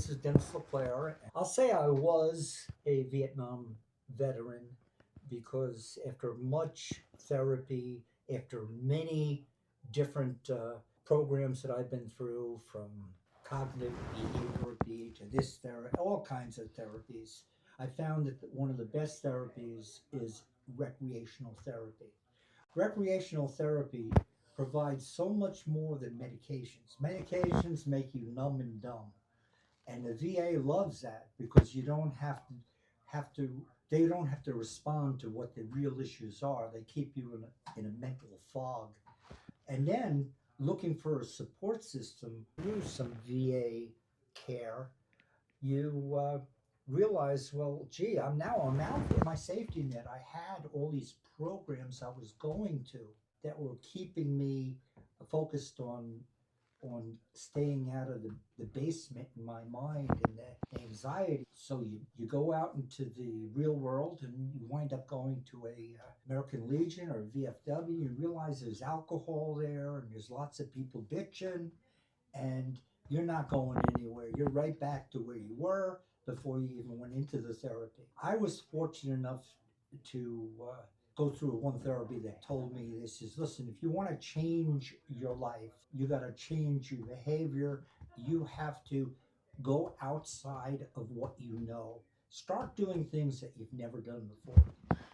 This is Denis LeClair. I'll say I was a Vietnam veteran because after much therapy, after many different programs that I've been through, from cognitive behavior therapy to this therapy, all kinds of therapies, I found that one of the best therapies is recreational therapy. Recreational therapy provides so much more than medications. Medications make you numb and dumb, and the VA loves that because you don't have to they don't have to respond to what the real issues are. They keep you in a mental fog. And then looking for a support system through some VA care, you realize, well, gee, I'm out there. My safety net. I had all these programs I was going to that were keeping me focused on staying out of the basement in my mind and the anxiety. So you go out into the real world and you wind up going to a American Legion or VFW. You realize there's alcohol there and there's lots of people bitching, and you're not going anywhere. You're right back to where you were before you even went into the therapy. I was fortunate enough to go through one therapy that told me, this is, listen, if you want to change your life, you got to change your behavior. You have to go outside of what you know. Start doing things that you've never done before.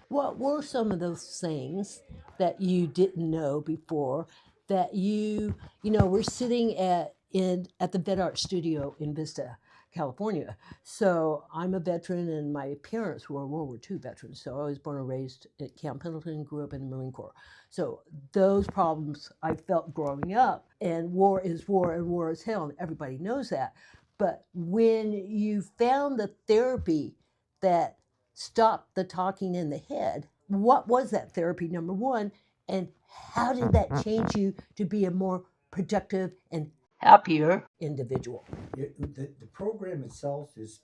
What were some of those things that you didn't know before that we're sitting at the VetArt Studio in Vista, California. So I'm a veteran, and my parents were World War II veterans. So I was born and raised at Camp Pendleton, grew up in the Marine Corps. So those problems I felt growing up, and war is war and war is hell, and everybody knows that. But when you found the therapy that stopped the talking in the head, what was that therapy, number one? And how did that change you to be a more productive and happier individual? The program itself is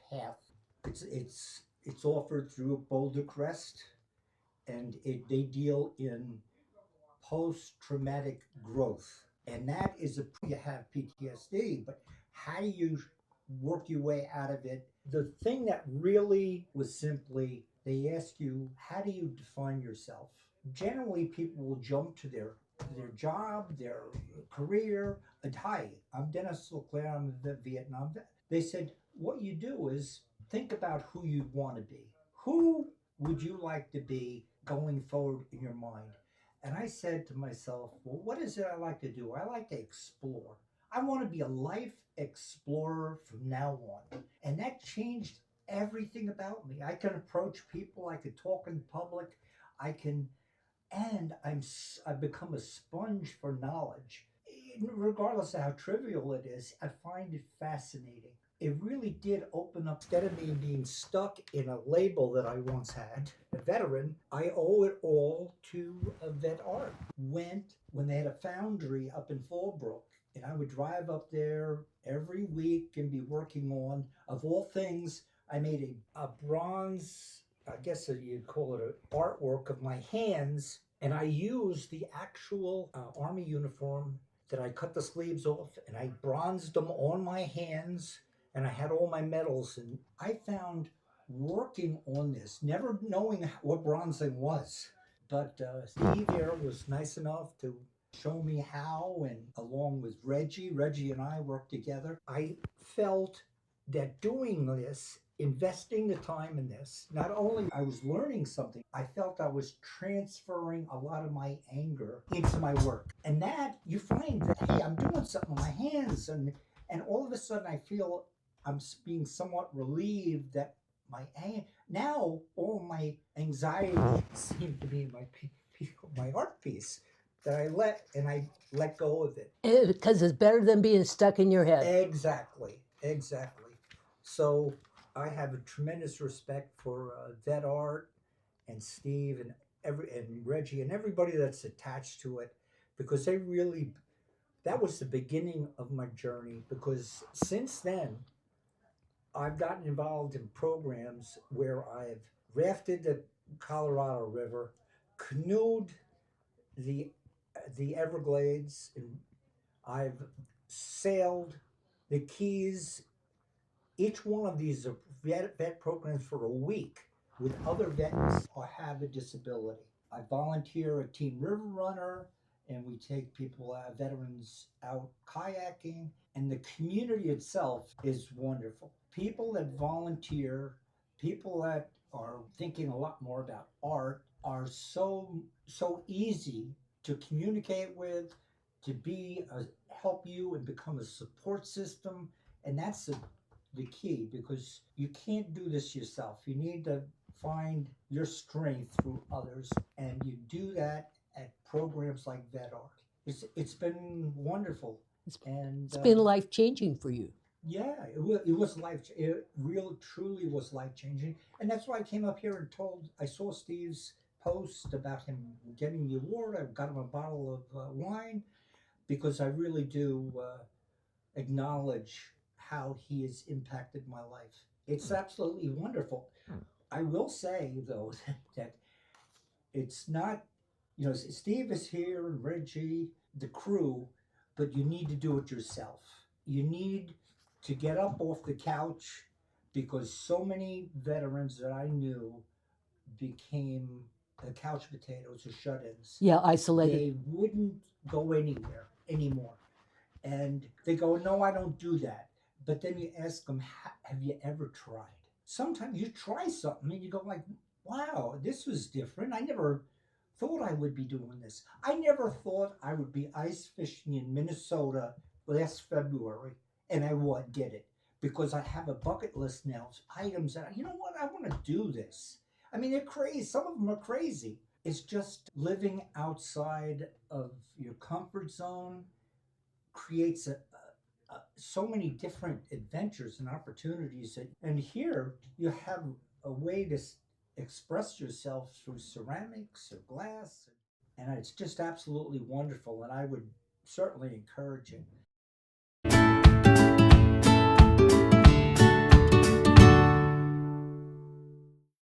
PATH. It's offered through Boulder Crest, and they deal in post-traumatic growth, and that is a you have PTSD, but how do you work your way out of it? The thing that really was simply, they ask you, how do you define yourself? Generally, people will jump to their job, their career. And hi, I'm Denis LeClair. I'm a Vietnam vet. They said, what you do is think about who you want to be. Who would you like to be going forward in your mind? And I said to myself, well, what is it I like to do? I like to explore. I want to be a life explorer from now on. And that changed everything about me. I can approach people, I can talk in public, I can, and I've become a sponge for knowledge. Regardless of how trivial it is, I find it fascinating. It really did open up. Instead of me being stuck in a label that I once had, a veteran, I owe it all to a vet art. Went when they had a foundry up in Fallbrook, and I would drive up there every week and be working on, of all things, I made a bronze, I guess you'd call it an artwork of my hands, and I used the actual Army uniform that I cut the sleeves off, and I bronzed them on my hands, and I had all my medals. And I found working on this, never knowing what bronzing was, but Steve here was nice enough to show me how, and along with Reggie and I worked together. I felt that doing this, investing the time in this, not only I was learning something, I felt I was transferring a lot of my anger into my work. And that you find that, hey, I'm doing something with my hands, and all of a sudden I feel I'm being somewhat relieved that now all my anxiety seemed to be in my art piece, that I let go of it. Because it's better than being stuck in your head. Exactly. So I have a tremendous respect for Vet Art and Steve and Reggie and everybody that's attached to it, because they really, that was the beginning of my journey. Because since then, I've gotten involved in programs where I've rafted the Colorado River, canoed the the Everglades, and I've sailed the Keys Each one of these are vet programs for a week with other vets who have a disability. I volunteer at Team River Runner, and we take people, veterans, out kayaking, and the community itself is wonderful. People that volunteer, people that are thinking a lot more about art, are so easy to communicate with, to be help you and become a support system, and that's the key, because you can't do this yourself. You need to find your strength through others, and you do that at programs like VetArt. It's been wonderful, It's, and it's been life changing for you. yeah, it was life. It real truly was life changing, and that's why I came up here and told. I saw Steve's post about him getting the award. I got him a bottle of wine, because I really do acknowledge how he has impacted my life. It's absolutely wonderful. I will say though that it's not, Steve is here and Reggie, the crew, but you need to do it yourself. You need to get up off the couch, because so many veterans that I knew became couch potatoes or shut ins. Yeah, isolated. They wouldn't go anywhere anymore. And they go, "No, I don't do that." But then you ask them, "Have you ever tried?" Sometimes you try something and you go like, "Wow, this was different. I never thought I would be doing this. I never thought I would be ice fishing in Minnesota last February." And I did it, because I have a bucket list now of items that, I want to do this. I mean, they're crazy. Some of them are crazy. It's just living outside of your comfort zone creates so many different adventures and opportunities. And here you have a way to express yourself through ceramics or glass, and it's just absolutely wonderful. And I would certainly encourage it.